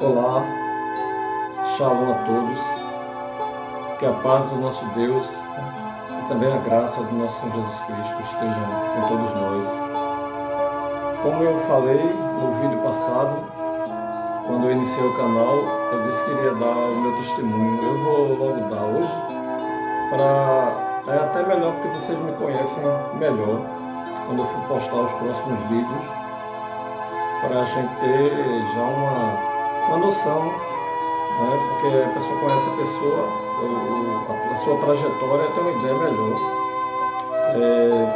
Olá, shalom a todos, que a paz do nosso Deus e também a graça do nosso Senhor Jesus Cristo estejam com todos nós. Como eu falei no vídeo passado, quando eu iniciei o canal, eu disse que iria dar o meu testemunho. Eu vou logo dar hoje, é até melhor porque vocês me conhecem melhor quando eu for postar os próximos vídeos, para a gente ter já uma noção, né? Porque a pessoa conhece a pessoa, a sua trajetória, tem uma ideia melhor.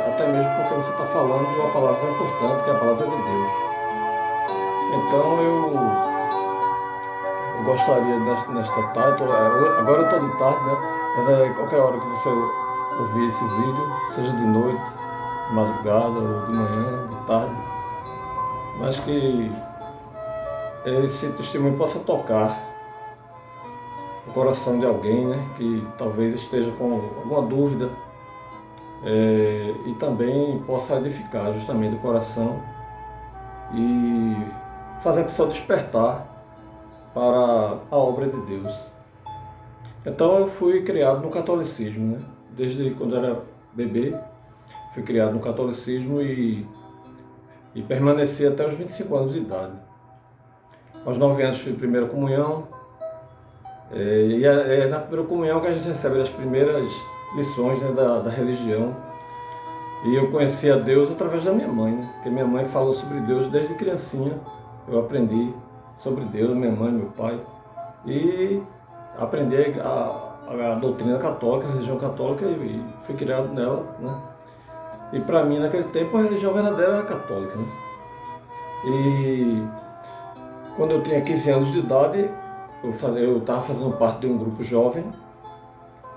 Até mesmo porque você está falando de uma palavra importante, que é a palavra de Deus. Então eu gostaria nesta tarde, agora eu estou de tarde, né? Mas qualquer hora que você ouvir esse vídeo, seja de noite, de madrugada, ou de manhã, de tarde, mas que esse testemunho possa tocar o coração de alguém, né, que talvez esteja com alguma dúvida, e também possa edificar justamente o coração e fazer a pessoa despertar para a obra de Deus. Então eu fui criado no catolicismo, né? Desde quando era bebê, fui criado no catolicismo e permaneci até os 25 anos de idade. Aos 9 anos fiz a primeira comunhão, e é na primeira comunhão que a gente recebe as primeiras lições, né, da religião. E eu conheci a Deus através da minha mãe, né? Porque minha mãe falou sobre Deus desde criancinha. Eu aprendi sobre Deus, minha mãe, meu pai, e aprendi a doutrina católica, a religião católica, e fui criado nela, né? E para mim, naquele tempo, a religião verdadeira era católica, né? E quando eu tinha 15 anos de idade, eu estava fazendo parte de um grupo jovem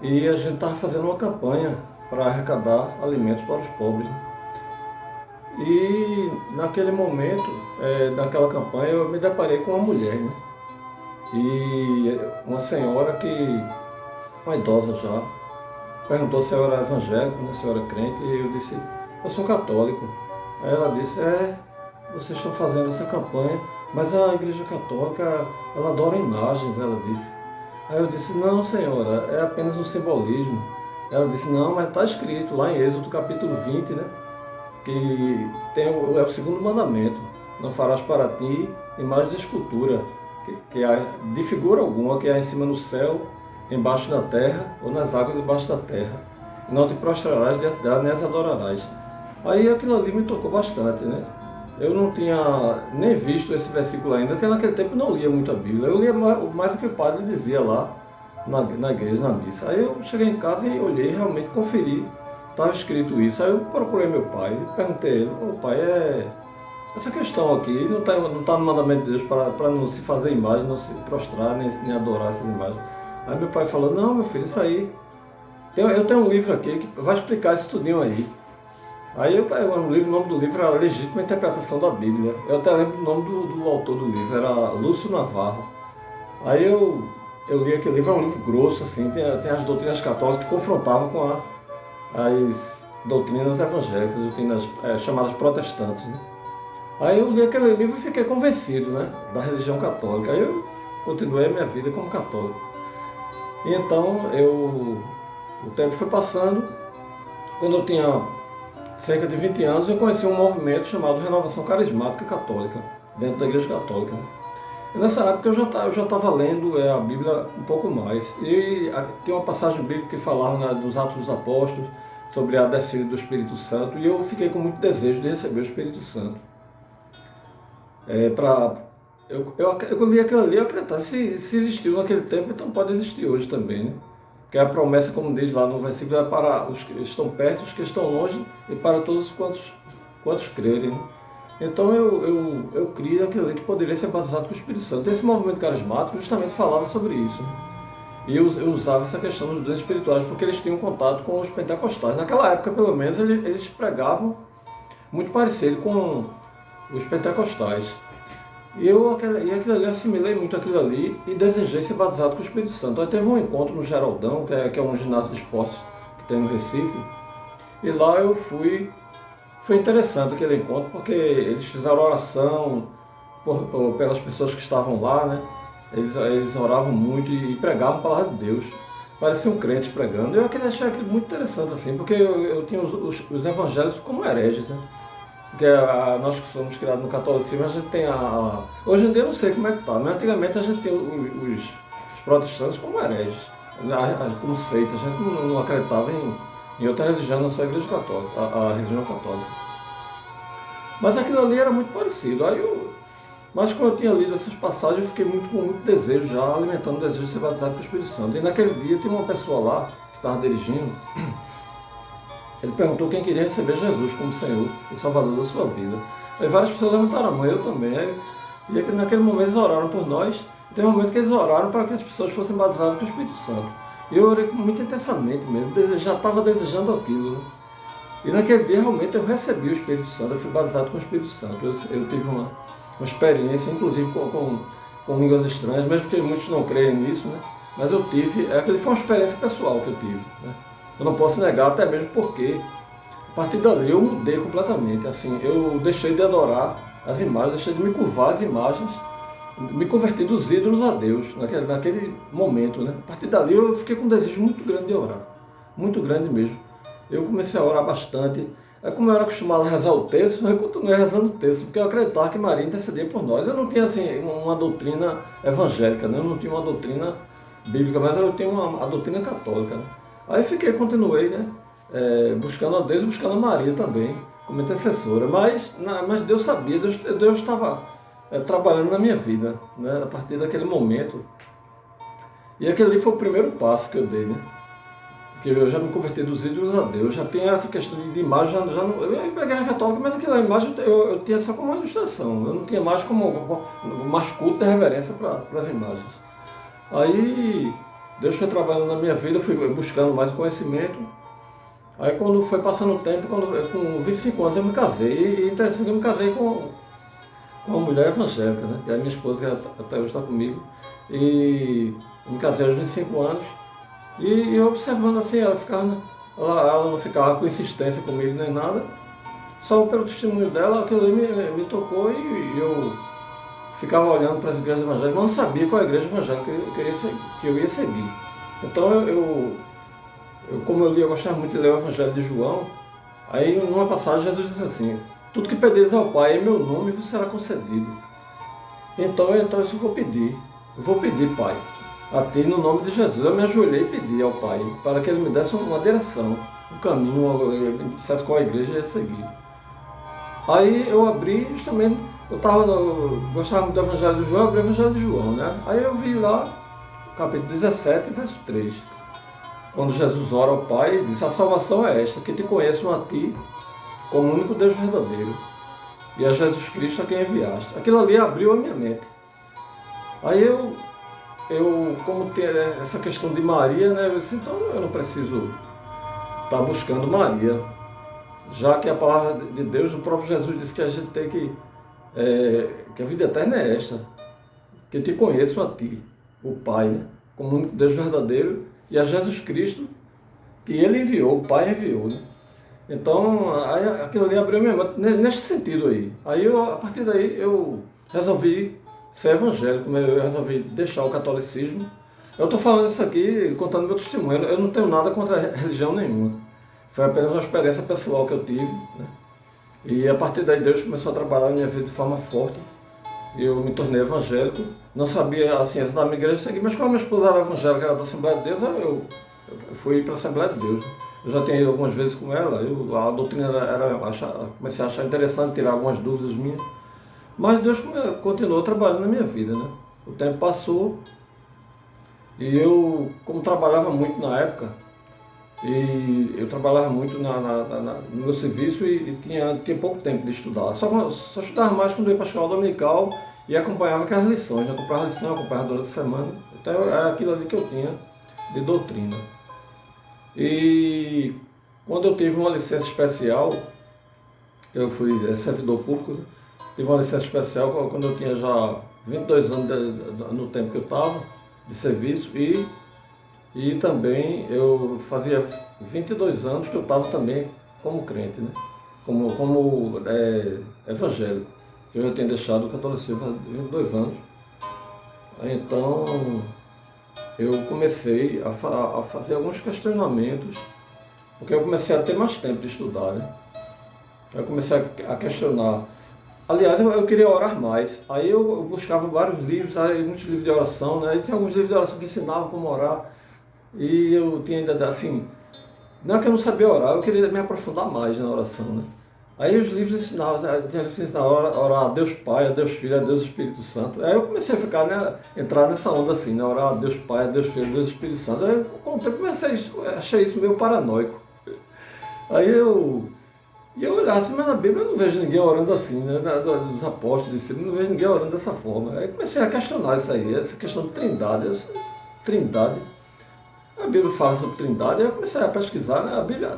e a gente estava fazendo uma campanha para arrecadar alimentos para os pobres. E naquele momento, naquela campanha, eu me deparei com uma mulher, né? E uma senhora uma idosa já, perguntou se eu era evangélico, né, se eu era crente, e eu disse, eu sou católico. Aí ela disse, vocês estão fazendo essa campanha, mas a Igreja Católica, ela adora imagens, ela disse. Aí eu disse, não senhora, é apenas um simbolismo. Ela disse, não, mas está escrito lá em Êxodo capítulo 20, né, que é o segundo mandamento, não farás para ti imagem de escultura, que há de figura alguma, que há em cima no céu, embaixo da terra, ou nas águas debaixo da terra. Não te prostrarás diante dela, nem as adorarás. Aí aquilo ali me tocou bastante, né? Eu não tinha nem visto esse versículo ainda, porque naquele tempo eu não lia muito a Bíblia. Eu lia mais o que o padre dizia lá na igreja, na missa. Aí eu cheguei em casa e olhei, realmente conferi, estava escrito isso. Aí eu procurei meu pai e perguntei a ele, pai, essa questão aqui não está no mandamento de Deus para não se fazer imagem, não se prostrar, nem adorar essas imagens. Aí meu pai falou, não, meu filho, isso aí, eu tenho um livro aqui que vai explicar isso tudinho aí. Aí o nome do livro era Legítima Interpretação da Bíblia. Eu até lembro do nome do autor do livro, era Lúcio Navarro. Aí eu li aquele livro, é um livro grosso, assim, tem as doutrinas católicas que confrontavam com as doutrinas evangélicas, doutrinas chamadas protestantes, né? Aí eu li aquele livro e fiquei convencido, né, da religião católica. Aí eu continuei a minha vida como católico. E então o tempo foi passando. Quando eu tinha cerca de 20 anos, eu conheci um movimento chamado Renovação Carismática Católica, dentro da Igreja Católica. E nessa época eu já estava lendo a Bíblia um pouco mais. E tem uma passagem bíblica que falava, né, dos Atos dos Apóstolos, sobre a descida do Espírito Santo, e eu fiquei com muito desejo de receber o Espírito Santo. Eu li aquilo ali, eu acreditava, se existiu naquele tempo, então pode existir hoje também, né? Porque a promessa, como diz lá no versículo, é para os que estão perto, os que estão longe, e para todos quantos crerem, né? Então eu criei aquilo ali que poderia ser batizado com o Espírito Santo. Esse movimento carismático justamente falava sobre isso, né? E eu usava essa questão dos dons espirituais, porque eles tinham contato com os pentecostais. Naquela época, pelo menos, eles pregavam muito parecido com os pentecostais. E aquilo ali, assimilei muito aquilo ali e desejei ser batizado com o Espírito Santo. Aí teve um encontro no Geraldão, que é um ginásio de esportes que tem no Recife, e lá eu fui. Foi interessante aquele encontro, porque eles fizeram oração pelas pessoas que estavam lá, né? Eles oravam muito e pregavam a palavra de Deus. Pareciam crentes pregando. Eu achei aquilo muito interessante, assim, porque eu tinha os evangélicos como hereges, né? Porque nós que somos criados no catolicismo, a gente tem hoje em dia eu não sei como é que está, mas antigamente a gente tem os protestantes como hereges, como seita. A gente não acreditava em outra religião, não só a igreja católica, a religião católica. Mas aquilo ali era muito parecido. Mas quando eu tinha lido essas passagens, eu fiquei com muito desejo já, alimentando o desejo de ser batizado com o Espírito Santo. E naquele dia tinha uma pessoa lá, que estava dirigindo, ele perguntou quem queria receber Jesus como Senhor e Salvador da sua vida. Aí várias pessoas levantaram a mão, eu também. E naquele momento eles oraram por nós. Tem um momento que eles oraram para que as pessoas fossem batizadas com o Espírito Santo. E eu orei muito intensamente mesmo, já estava desejando aquilo, né? E naquele dia realmente eu recebi o Espírito Santo, eu fui batizado com o Espírito Santo. Eu tive uma experiência, inclusive com línguas estranhas, mesmo que muitos não creem nisso, né? Mas eu tive, aquilo foi uma experiência pessoal que eu tive, né? Eu não posso negar, até mesmo porque a partir dali eu mudei completamente. Assim, eu deixei de adorar as imagens, deixei de me curvar às imagens, me converti dos ídolos a Deus, naquele momento, né? A partir dali eu fiquei com um desejo muito grande de orar, muito grande mesmo. Eu comecei a orar bastante. Como eu era acostumado a rezar o texto, eu continuei rezando o texto, porque eu acreditava que Maria intercedia por nós. Eu não tinha assim, uma doutrina evangélica, né? Eu não tinha uma doutrina bíblica, mas eu tinha a doutrina católica, né? Aí continuei, né? Buscando a Deus e buscando a Maria também, como intercessora. Mas Deus sabia, Deus estava trabalhando na minha vida, né? A partir daquele momento. E aquele ali foi o primeiro passo que eu dei, né? Porque eu já me converti dos ídolos a Deus, já tinha essa questão de imagem, eu ia para a igreja católica, mas aquela imagem eu tinha só como uma ilustração, eu não tinha mais como mais culto de reverência para as imagens. Aí Deus foi trabalhando na minha vida, eu fui buscando mais conhecimento. Aí quando foi passando o tempo, com 25 anos eu me casei, e interessante, eu me casei com uma mulher evangélica, né? Que é a minha esposa, que até hoje está comigo, e eu me casei aos 25 anos. E eu observando assim, ela não ficava com insistência comigo nem nada, só pelo testemunho dela, aquilo ali me tocou e eu ficava olhando para as igrejas evangélicas, mas não sabia qual igreja evangélica que eu ia seguir. Então como eu gostava muito de ler o Evangelho de João, aí numa passagem Jesus disse assim: tudo que pedires ao Pai em meu nome vos será concedido. Então isso eu vou pedir, Pai, a ti no nome de Jesus. Eu me ajoelhei e pedi ao Pai para que Ele me desse uma direção, um caminho, Ele me dissesse qual a igreja ia seguir. Aí eu abri, justamente, eu gostava muito do Evangelho de João, eu abri o Evangelho de João, né? Aí eu vi lá, capítulo 17, verso 3, quando Jesus ora ao Pai e diz: a salvação é esta, que te conheçam a ti como o único Deus verdadeiro, e a Jesus Cristo a quem enviaste. Aquilo ali abriu a minha mente. Aí como tem essa questão de Maria, né, eu disse: então eu não preciso estar buscando Maria, já que a palavra de Deus, o próprio Jesus disse que a gente tem que a vida eterna é esta, que te conheço a ti, o Pai, né, como o único Deus verdadeiro, e a Jesus Cristo, que Ele enviou, o Pai enviou, né? Então, aquilo ali abriu minha mente neste sentido aí. Aí, a partir daí, eu resolvi ser evangélico, eu resolvi deixar o catolicismo. Eu estou falando isso aqui, contando meu testemunho, eu não tenho nada contra religião nenhuma. Foi apenas uma experiência pessoal que eu tive, né? E a partir daí Deus começou a trabalhar na minha vida de forma forte. Eu me tornei evangélico. Não sabia assim, exatamente da minha igreja seguir, mas como a minha esposa era evangélica, era da Assembleia de Deus, eu fui para a Assembleia de Deus. Eu já tinha ido algumas vezes com ela, a doutrina comecei a achar interessante, tirar algumas dúvidas minhas. Mas Deus continuou trabalhando na minha vida, né? O tempo passou e eu, como trabalhava muito na época, e eu trabalhava muito no meu serviço e tinha pouco tempo de estudar. Só estudava mais quando eu ia para a escola dominical e acompanhava aquelas lições. Eu acompanhava a lição, acompanhava durante a semana. Então era aquilo ali que eu tinha de doutrina. E quando eu tive uma licença especial, eu fui servidor público, né? Tive uma licença especial quando eu tinha já 22 anos no tempo que eu estava de serviço e também eu fazia 22 anos que eu estava também como crente, né? Como evangélico. Eu já tinha deixado o catolicismo há 22 anos. Aí, então, eu comecei a fazer alguns questionamentos, porque eu comecei a ter mais tempo de estudar, né? Eu comecei a questionar. Aliás, eu queria orar mais. Aí eu buscava vários livros, aí muitos livros de oração, né? E tinha alguns livros de oração que ensinavam como orar. E eu tinha ainda, assim, não é que eu não sabia orar, eu queria me aprofundar mais na oração, né? Aí os livros ensinavam, tinha livros que ensinavam a orar a Deus Pai, a Deus Filho, a Deus Espírito Santo. Aí eu comecei a ficar, né, entrar nessa onda assim, né? Orar a Deus Pai, a Deus Filho, a Deus Espírito Santo. Aí com o tempo achei isso meio paranoico. Aí eu olhava assim, mas na Bíblia eu não vejo ninguém orando assim, né? Dos apóstolos, discípulos, não vejo ninguém orando dessa forma. Aí comecei a questionar isso aí, essa questão de trindade. Trindade. A Bíblia fala sobre trindade, aí eu comecei a pesquisar, né? A Bíblia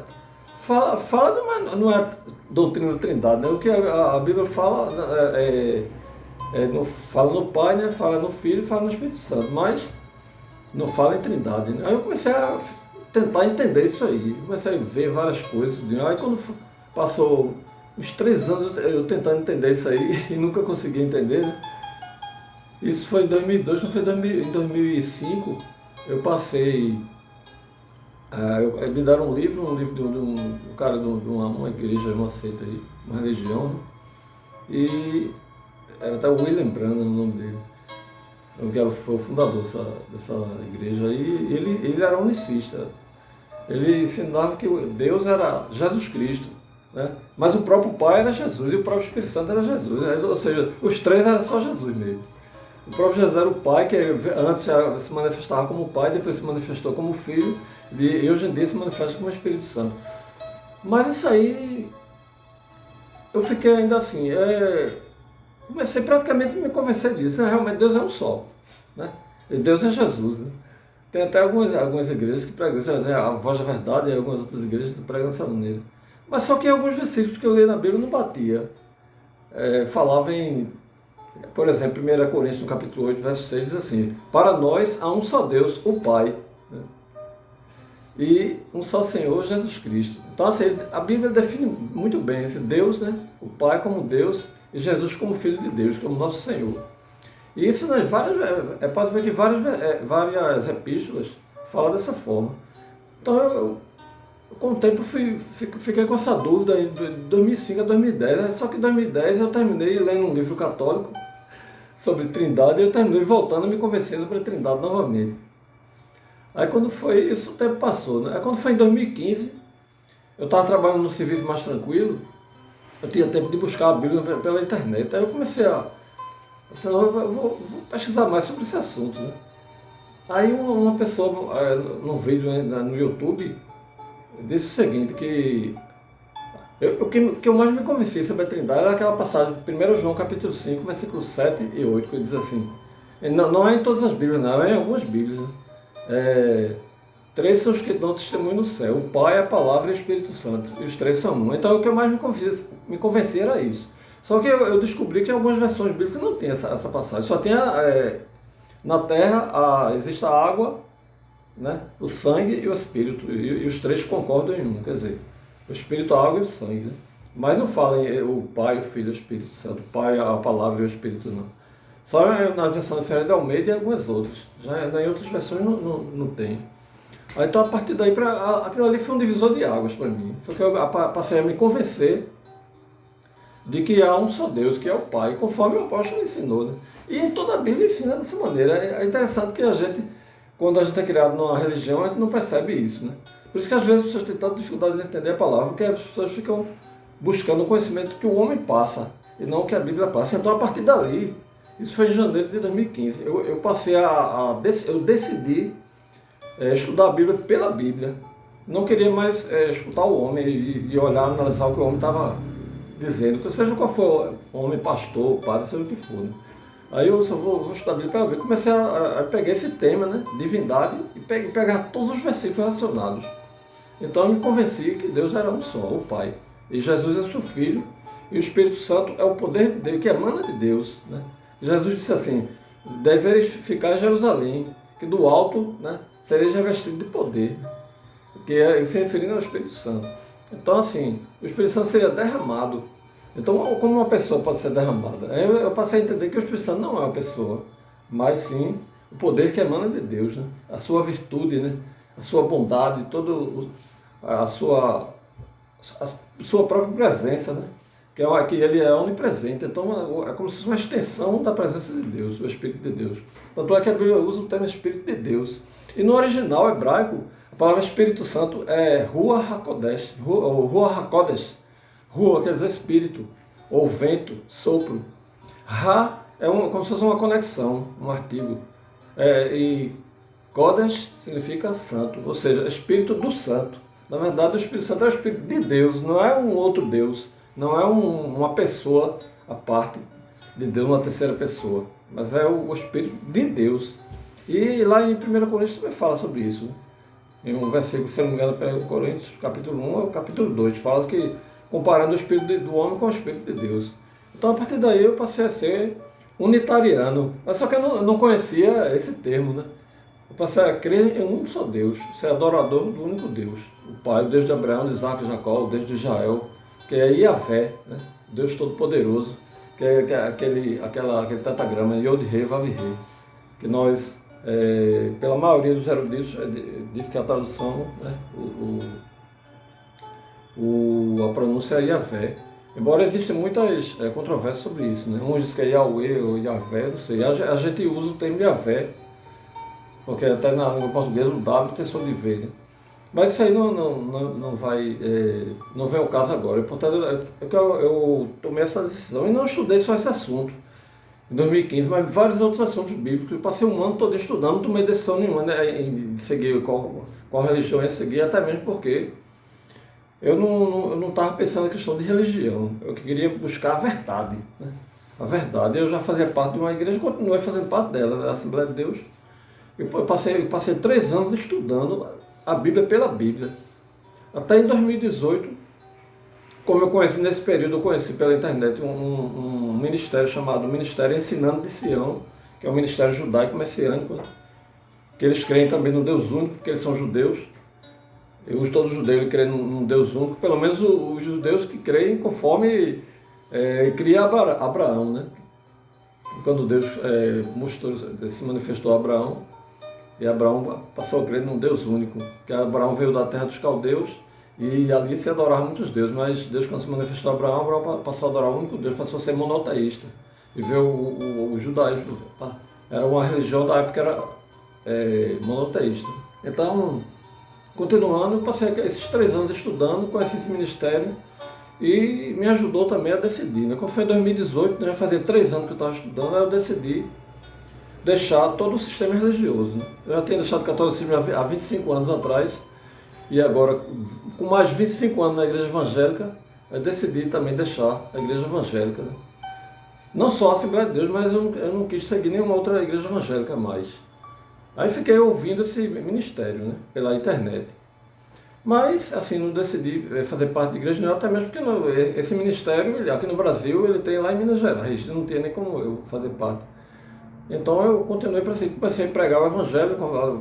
fala não é doutrina da trindade, né? O que a Bíblia fala fala no Pai, né? Fala no Filho, fala no Espírito Santo, mas não fala em trindade, né? Aí eu comecei a tentar entender isso aí, comecei a ver várias coisas, né? Aí quando passou uns 3 anos eu tentando entender isso aí e nunca consegui entender, né? Isso foi em 2002, não foi em 2005, eu passei... me deram um livro de um cara de uma igreja, uma seita aí, uma religião, né? E era até o William Branham o nome dele, foi o fundador dessa igreja aí, e ele era unicista. Ele ensinava que Deus era Jesus Cristo, né? Mas o próprio Pai era Jesus e o próprio Espírito Santo era Jesus, né? Ou seja, os três eram só Jesus mesmo. O próprio Jesus era o Pai, que antes se manifestava como Pai, depois se manifestou como Filho, e hoje em dia se manifesta como Espírito Santo. Mas isso aí, eu fiquei ainda assim, comecei praticamente a me convencer disso, né? Realmente Deus é um só, né? E Deus é Jesus, né? Tem até algumas igrejas que pregam isso, né? A Voz da Verdade e algumas outras igrejas que pregam dessa maneira. Mas só que alguns versículos que eu li na Bíblia não batia. Falava em, por exemplo, 1 Coríntios, no capítulo 8, verso 6, diz assim: para nós há um só Deus, o Pai, né? E um só Senhor, Jesus Cristo. Então, assim, a Bíblia define muito bem esse Deus, né? O Pai como Deus e Jesus como Filho de Deus, como nosso Senhor. E isso nas pode ver que várias epístolas falam dessa forma. Então, eu com o tempo fiquei com essa dúvida de 2005 a 2010, só que em 2010 eu terminei lendo um livro católico sobre Trindade e eu terminei voltando a me convencer sobre a Trindade novamente. Aí quando foi isso, o tempo passou, né? Aí quando foi em 2015, eu estava trabalhando num serviço mais tranquilo, eu tinha tempo de buscar a Bíblia pela internet, aí eu comecei eu vou pesquisar mais sobre esse assunto, né? Aí uma pessoa, num vídeo no YouTube, disse o seguinte, que eu mais me convenci sobre a Trindade era aquela passagem de 1 João capítulo 5, versículos 7 e 8, que diz assim, não é em todas as Bíblias, não, é em algumas Bíblias, né? 3 são os que dão testemunho no céu, o Pai, a Palavra e o Espírito Santo, e os 3 são um. Então o que eu mais me convenci era isso. Só que eu descobri que em algumas versões bíblicas não tem essa passagem, só tem na terra existe a água, né, o sangue e o Espírito, e os 3 concordam em um, quer dizer, o Espírito, a água e o sangue, né? Mas não fala em o Pai, o Filho e o Espírito Santo, o Pai, a Palavra e o Espírito, não. Só na versão de Ferreira de Almeida e algumas outras, já em outras versões não tem. Aí, então a partir daí, aquilo ali foi um divisor de águas para mim, foi que eu passei a me convencer de que há um só Deus, que é o Pai, conforme o apóstolo ensinou, né? E em toda a Bíblia ensina dessa maneira. É interessante que quando a gente é criado numa religião, a gente não percebe isso, né? Por isso que às vezes as pessoas têm tanta dificuldade de entender a palavra, porque as pessoas ficam buscando o conhecimento que o homem passa, e não o que a Bíblia passa. Então, a partir dali, isso foi em janeiro de 2015, eu passei eu decidi estudar a Bíblia pela Bíblia. Não queria mais escutar o homem e olhar, analisar o que o homem estava dizendo, que seja qual for, homem, pastor, padre, seja o que for, né? Aí eu só vou estudar a Bíblia pela Bíblia. Comecei a pegar esse tema, né, divindade, e pegar todos os versículos relacionados. Então eu me convenci que Deus era um só, o Pai. E Jesus é seu Filho, e o Espírito Santo é o poder dele, que emana de Deus, né? Jesus disse assim: devereis ficar em Jerusalém, que do alto, né, sereis revestido de poder, que se referindo ao Espírito Santo. Então, assim, o Espírito Santo seria derramado Então, como uma pessoa pode ser derramada? Eu passei a entender que o Espírito Santo não é uma pessoa, mas sim o poder que emana de Deus, né? A sua virtude, né? A sua bondade, a sua própria presença, né? Que ele é onipresente, então é como se fosse uma extensão da presença de Deus, o Espírito de Deus. Tanto é que a Bíblia usa o termo Espírito de Deus. E no original hebraico, a palavra Espírito Santo é Ruach HaKodesh, ou Ruach HaKodesh. Ruach quer dizer espírito, ou vento, sopro. Ra como se fosse uma conexão, um artigo. E Kodesh significa santo, ou seja, Espírito do Santo. Na verdade, o Espírito Santo é o Espírito de Deus, não é um outro Deus, não é uma pessoa à parte de Deus, uma terceira pessoa, mas é o Espírito de Deus. E lá em 1 Coríntios também fala sobre isso. Né? Em um versículo, se não me engano, 1 Coríntios, capítulo 1 ou capítulo 2, fala que comparando o Espírito do homem com o Espírito de Deus. Então, a partir daí, eu passei a ser unitariano, mas só que eu não conhecia esse termo, né? Eu passei a crer em um só Deus, ser adorador do único Deus, o Pai, o Deus de Abraão, de Isaac e Jacó, o Deus de Israel, que é Iavé, né? Deus Todo-Poderoso, que é aquele tetagrama, Yod-He, Vav-He, que nós, pela maioria dos eruditos, diz que a tradução, né? A pronúncia é Iavé. Embora existam muitas controvérsias sobre isso, né? Uns dizem que é Yahweh ou Iavé, não sei. A gente usa o termo Iavé, porque até na língua portuguesa o W tem som de V, né? Mas isso aí não vem ao caso agora. Portanto, eu tomei essa decisão e não estudei só esse assunto em 2015, mas vários outros assuntos bíblicos. Eu passei um ano todo estudando, não tomei decisão nenhuma, né, em seguir qual religião eu ia seguir, até mesmo porque eu não estava pensando na questão de religião. Eu queria buscar a verdade, né? A verdade. Eu já fazia parte de uma igreja, continuei fazendo parte dela, da Assembleia de Deus. Eu passei 3 anos estudando a Bíblia pela Bíblia. Até em 2018, como eu conheci nesse período, eu conheci pela internet um ministério chamado Ministério Ensinando de Sião, que é um ministério judaico messiânico, né? Que eles creem também no Deus único, porque eles são judeus. Todos os judeus creem num Deus único, pelo menos os judeus que creem conforme cria Abraão, né? Quando Deus se manifestou a Abraão, e Abraão passou a crer num Deus único, que Abraão veio da terra dos caldeus e ali se adorava muitos deuses, mas Deus, quando se manifestou a Abraão passou a adorar o único Deus, passou a ser monoteísta. E veio o judaísmo, era uma religião da época que era monoteísta. Então, continuando, eu passei esses 3 anos estudando, conheci esse ministério e me ajudou também a decidir. Né? Quando foi em 2018, já fazia 3 anos que eu estava estudando, aí eu decidi deixar todo o sistema religioso. Né? Eu já tinha deixado o catolicismo há 25 anos atrás, e agora, com mais de 25 anos na igreja evangélica, eu decidi também deixar a igreja evangélica. Né? Não só a Assembleia de Deus, mas eu não quis seguir nenhuma outra igreja evangélica mais. Aí fiquei ouvindo esse ministério, né, pela internet. Mas, assim, não decidi fazer parte da igreja nenhuma, até mesmo porque esse ministério, aqui no Brasil, ele tem lá em Minas Gerais, não tinha nem como eu fazer parte. Então eu continuei para si, comecei a pregar o evangelho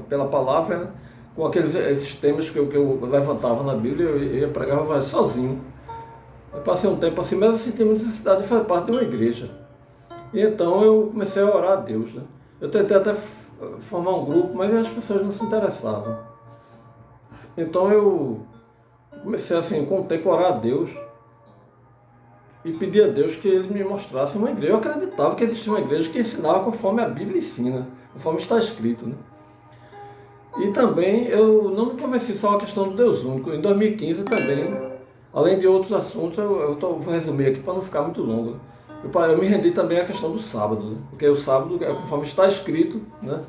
pela palavra, né? Com esses temas que eu levantava na Bíblia, eu ia pregar o evangelho sozinho. Eu passei um tempo assim, mas eu senti muita necessidade de fazer parte de uma igreja. E então eu comecei a orar a Deus. Né? Eu tentei até formar um grupo, mas as pessoas não se interessavam. Então eu comecei assim, com o tempo, a orar a Deus e pedir a Deus que Ele me mostrasse uma igreja. Eu acreditava que existia uma igreja que ensinava conforme a Bíblia ensina, conforme está escrito. Né? E também eu não me convenci só a questão do Deus único. Em 2015 também, além de outros assuntos, vou resumir aqui para não ficar muito longo. Eu me rendi também à questão do sábado, né? Porque o sábado é conforme está escrito, né?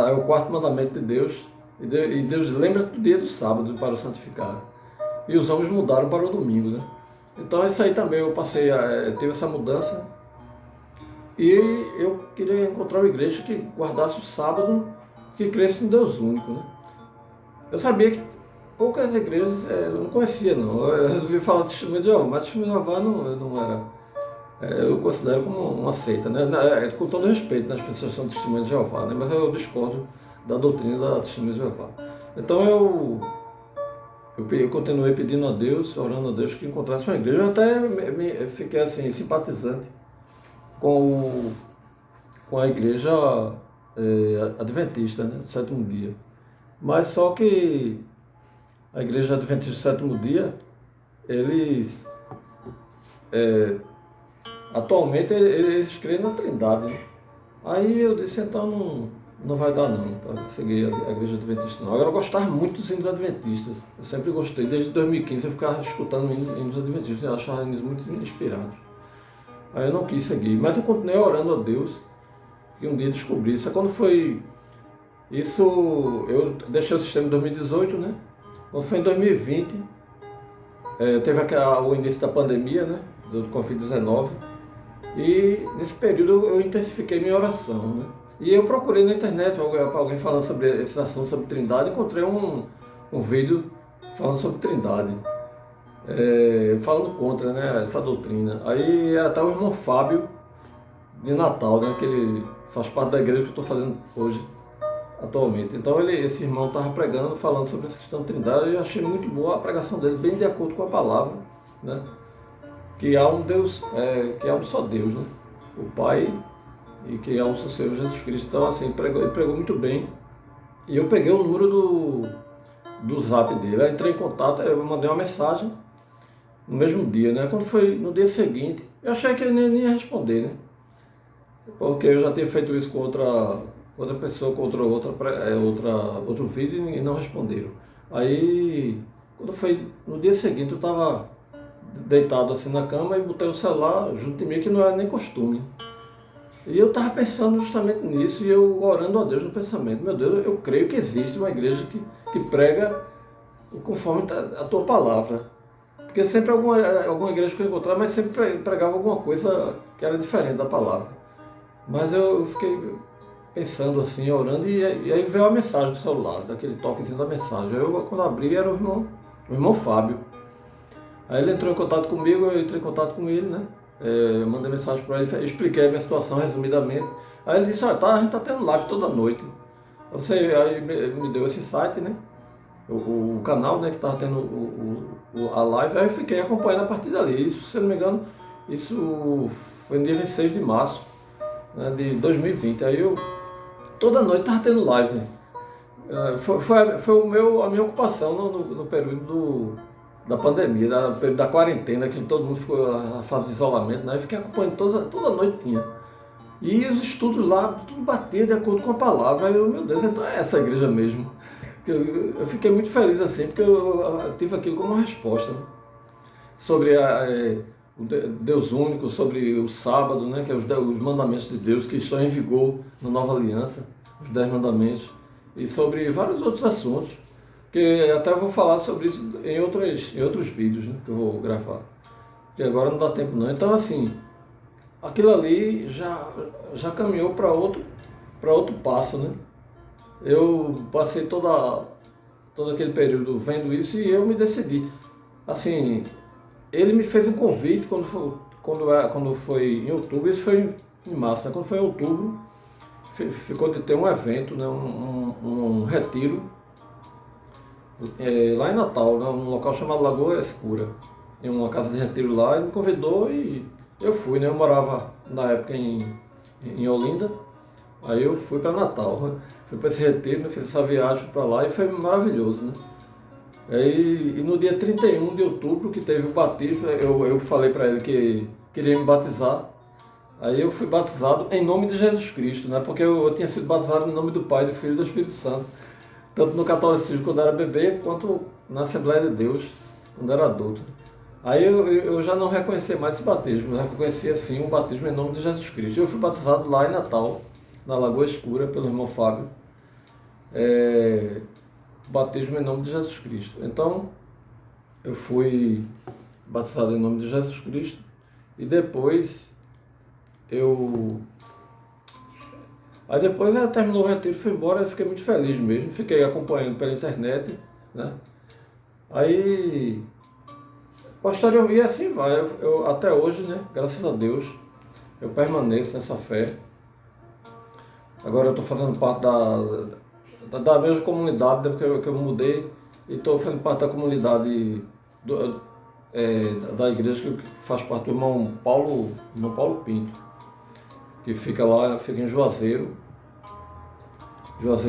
É o 4º mandamento de Deus. E Deus lembra do dia do sábado para o santificar. E os homens mudaram para o domingo. Né? Então isso aí também eu teve essa mudança. E eu queria encontrar uma igreja que guardasse o sábado, que cresce em Deus único. Né? Eu sabia que poucas igrejas eu não conhecia, não. Eu resolvi falar de Testemunho de Jeová, mas Testemunho de Jeová não era. Eu considero como uma seita, né? Com todo respeito, né? As pessoas são Testemunho de Jeová, né? Mas eu discordo da doutrina da Testemunho de Jeová. Então eu eu continuei pedindo a Deus, orando a Deus que encontrasse uma igreja. Eu até fiquei assim, simpatizante com, com a igreja adventista, né, do sétimo dia. Mas só que a igreja adventista do sétimo dia, eles atualmente eles creem na Trindade, né? Aí eu disse, então não vai dar não, para seguir a igreja adventista não. Agora eu gostava muito dos hinos adventistas, eu sempre gostei, desde 2015 eu ficava escutando hinos adventistas, eu achava eles muito inspirados. Aí eu não quis seguir, mas eu continuei orando a Deus e um dia descobri isso. Quando foi isso, eu deixei o sistema em 2018, né? Quando foi em 2020, teve o início da pandemia, né? Do Covid-19. E nesse período eu intensifiquei minha oração, né? E eu procurei na internet para alguém falando sobre esse assunto, sobre Trindade, encontrei um vídeo falando sobre Trindade, falando contra, né, essa doutrina. Aí era até o irmão Fábio de Natal, né, que ele faz parte da igreja que eu estou fazendo hoje, atualmente. Então esse irmão estava pregando, falando sobre essa questão de Trindade, e eu achei muito boa a pregação dele, bem de acordo com a palavra, né? Que há um Deus, que há um só Deus, né? O Pai, e que há um só Senhor Jesus Cristo. Então assim, ele pregou muito bem. E eu peguei o número do zap dele, aí entrei em contato, eu mandei uma mensagem no mesmo dia, né? Quando foi no dia seguinte, eu achei que ele nem ia responder, né? Porque eu já tinha feito isso com outra pessoa, com outro vídeo e não responderam. Aí, quando foi no dia seguinte, eu estava deitado assim na cama e botei o celular junto de mim, que não era nem costume. E eu estava pensando justamente nisso e eu orando a Deus no pensamento. Meu Deus, eu creio que existe uma igreja que prega conforme a tua palavra. Porque sempre alguma igreja que eu encontrava, mas sempre pregava alguma coisa que era diferente da palavra. Mas eu fiquei pensando assim, orando, e aí veio a mensagem do celular, daquele toquezinho da mensagem. Aí eu, quando abri, era o irmão Fábio. Aí ele entrou em contato comigo, eu entrei em contato com ele, né? Eu mandei mensagem para ele, expliquei a minha situação resumidamente. Aí ele disse, olha, a gente está tendo live toda noite. Aí me deu esse site, né? O canal, né, que estava tendo a live, aí eu fiquei acompanhando a partir dali. Isso, se não me engano, isso foi no dia 26 de março, né, de 2020. Aí eu, toda noite estava tendo live, né? Foi a minha ocupação no período da pandemia, no período da quarentena, que todo mundo ficou a fase de isolamento, né? Eu fiquei acompanhando toda noite tinha. E os estudos lá, tudo batia de acordo com a palavra. Aí eu, meu Deus, então é essa igreja mesmo. Eu fiquei muito feliz assim, porque eu tive aquilo como uma resposta, né? Sobre o Deus único, sobre o sábado, né? Que é os mandamentos de Deus que estão em vigor na nova aliança, os 10 mandamentos, e sobre vários outros assuntos, que até eu vou falar sobre isso em outros vídeos, né? Que eu vou gravar, que agora não dá tempo não. Então assim, aquilo ali já caminhou para outro passo, né? Eu passei todo aquele período vendo isso e eu me decidi. Assim, ele me fez um convite quando foi em outubro, isso foi em março, né? Quando foi em outubro, ficou de ter um evento, né? um retiro, lá em Natal, né? Um local chamado Lagoa Escura, em uma casa de retiro lá. Ele me convidou e eu fui, né? Eu morava na época em Olinda. Aí eu fui para Natal, fui para esse retiro, né, fiz essa viagem para lá e foi maravilhoso, né? E no dia 31 de outubro, que teve o batismo, eu falei para ele que queria me batizar. Aí eu fui batizado em nome de Jesus Cristo, né? Porque eu tinha sido batizado em nome do Pai, do Filho e do Espírito Santo, tanto no catolicismo quando era bebê, quanto na Assembleia de Deus, quando era adulto. Aí eu já não reconhecia mais esse batismo, eu reconhecia sim o batismo em nome de Jesus Cristo. Eu fui batizado lá em Natal, na Lagoa Escura, pelo irmão Fábio, batismo em nome de Jesus Cristo. Então, eu fui batizado em nome de Jesus Cristo e depois Aí depois, né, terminou o retiro, fui embora, eu fiquei muito feliz mesmo, fiquei acompanhando pela internet, né? Aí, posteriormente, assim vai, eu até hoje, né, graças a Deus, eu permaneço nessa fé. Agora eu estou fazendo parte da mesma comunidade, né, porque eu mudei e estou fazendo parte da comunidade da igreja que faz parte do irmão Paulo Pinto, que fica lá, fica em Juazeiro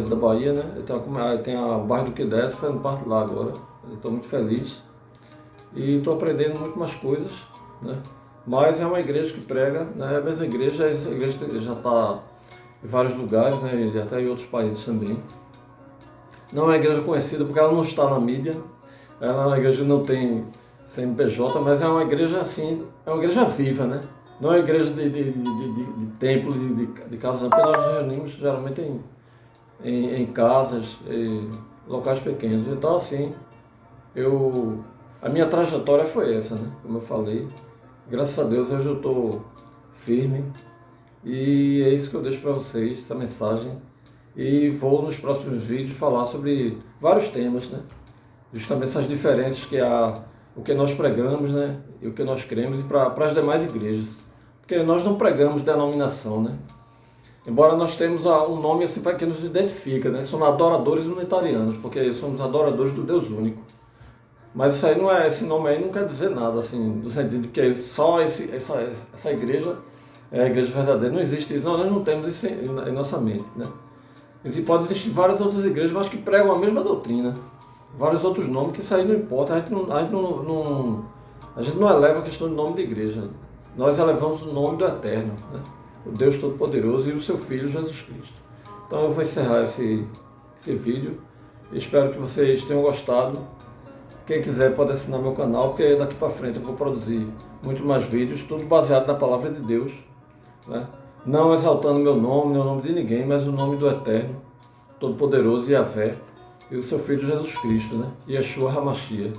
da Bahia, né? Então, tem o bairro do Quidé, estou fazendo parte lá agora. Estou muito feliz e estou aprendendo muito mais coisas, né? Mas é uma igreja que prega, né? A mesma igreja, essa igreja já está em vários lugares, né? E até em outros países também. Não é uma igreja conhecida porque ela não está na mídia, ela é uma igreja que não tem CNPJ, mas é uma igreja assim, é uma igreja viva, né? Não é uma igreja de templo, de casa, porque nós nos reunimos geralmente em casas, em locais pequenos. Então, assim, a minha trajetória foi essa, né? Como eu falei, graças a Deus hoje eu estou firme e é isso que eu deixo para vocês, essa mensagem. E vou nos próximos vídeos falar sobre vários temas, né? Justamente essas diferenças o que nós pregamos, né? E o que nós cremos e para as demais igrejas. Porque nós não pregamos denominação, né? Embora nós temos um nome assim para que nos identifica, né? Somos adoradores unitarianos, porque somos adoradores do Deus único. Mas isso aí esse nome aí não quer dizer nada, assim, no sentido de que só essa igreja é a igreja verdadeira. Não existe isso, nós não temos isso em nossa mente, né? Pode existir várias outras igrejas, mas que pregam a mesma doutrina. Vários outros nomes, que isso aí não importa, a gente não eleva a questão do nome de igreja. Nós elevamos o nome do Eterno, né? O Deus Todo-Poderoso e o seu Filho Jesus Cristo. Então eu vou encerrar esse vídeo. Espero que vocês tenham gostado. Quem quiser pode assinar meu canal, porque daqui para frente eu vou produzir muito mais vídeos, tudo baseado na Palavra de Deus, né? Não exaltando meu nome, nem o nome de ninguém, mas o nome do Eterno, Todo-Poderoso, Yahvé, e o seu Filho Jesus Cristo, né? Yeshua HaMashiach.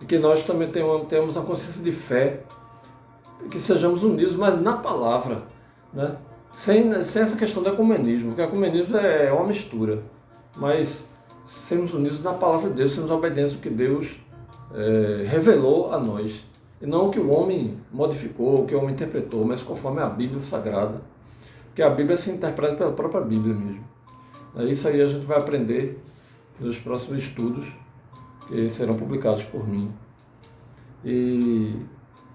E que nós também tenhamos a consciência de fé, que sejamos unidos, mas na palavra, né? Sem essa questão do ecumenismo, porque o ecumenismo é uma mistura, mas sermos unidos na palavra de Deus, sermos obedientes ao que Deus revelou a nós, e não o que o homem modificou, o que o homem interpretou, mas conforme a Bíblia Sagrada, porque a Bíblia se interpreta pela própria Bíblia mesmo. Isso aí a gente vai aprender nos próximos estudos, que serão publicados por mim. E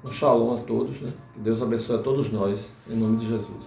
um shalom a todos, né? Que Deus abençoe a todos nós, em nome de Jesus.